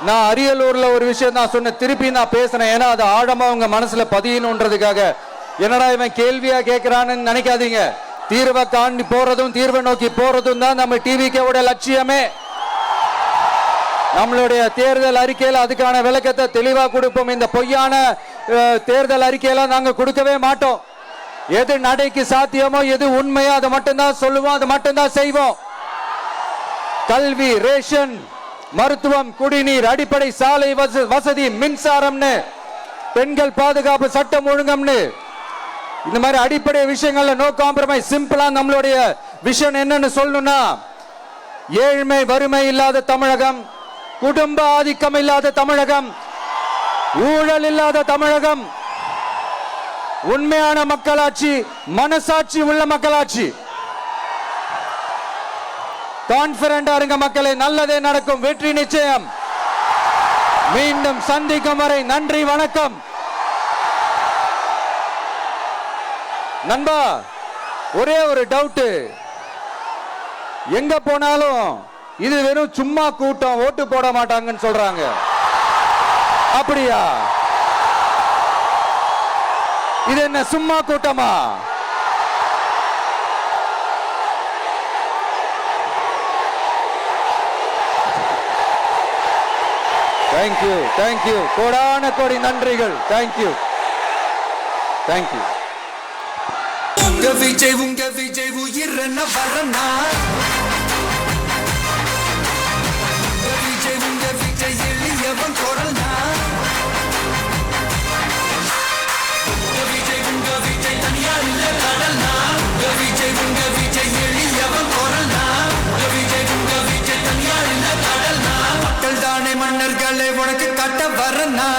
நான் அரியலூர்ல ஒரு விஷயம் நான் சொன்ன, திருப்பி நான் பேசுறேன். ஏன்னா அது ஆழமா உங்க மனசுல பதியணுன்றதுக்காக. என்னடா இவன் கேள்வியா கேட்கிறான்னு நினைக்காதீங்க. தீர்வை காண்டி போறதும் தீர்வை நோக்கி போறதும் தான் நம்ம டிவிக்கோட லட்சியமே. நம்மளுடைய தேர்தல் அறிக்கையில அதுக்கான விளக்கத்தை தெளிவா கொடுப்போம். இந்த பொய்யான தேர்தல் அறிக்கையெல்லாம் நாங்க கொடுக்கவே மாட்டோம். எது நடைக்கு சாத்தியமோ, எது உண்மையோ அதை மட்டும்தான் சொல்லுவோம், அதை மட்டும்தான் செய்வோம். கல்வி, ரேஷன், மருத்துவம், குடிநீர், அடிப்படை சாலை வசதி, மின்சாரம்னு, பெண்கள் பாதுகாப்பு, சட்டம் ஒழுங்கம்னு, இந்த மாதிரி அடிப்படை விஷயங்கள்ல நோ காம்ப்ரமைஸ். சிம்பிளா நம்மளுடைய விஷன் என்னன்னு சொல்லணும்னா, ஏழ்மை வறுமை இல்லாத தமிழகம், குடும்ப ஆதிக்கம் இல்லாத தமிழகம், ஊழல் இல்லாத தமிழகம், உண்மையான மக்களாட்சி, மனசாட்சி உள்ள மக்களாட்சி. கான்பிடன்டா இருங்க மக்களே, நல்லதே நடக்கும், வெற்றி நிச்சயம். மீண்டும் சந்திக்கும் வரை நன்றி, வணக்கம். நண்பா, ஒரே ஒரு டவுட், எங்க போனாலும் இது வெறும் சும்மா கூட்டம், ஓட்டு போட மாட்டாங்கன்னு சொல்றாங்க. அப்படியா? இது என்ன சும்மா கூட்டமா? தேங்க்யூ, தேங்க்யூ, கோடான கோடி நன்றிகள். Thank you, thank you. உங்க விஜய் உயிரன வரனா, உங்க விஜய் எளியவன் குரல்னா, உங்க விஜய் தனியார் இல்ல கடல்னா, உங்க விஜய் எளியவன் குரல்னா, உங்க விஜய் தனியார் இல்ல கடல்னா, மக்கள் தானே மன்னர்களே உனக்கு கட்ட வரனா.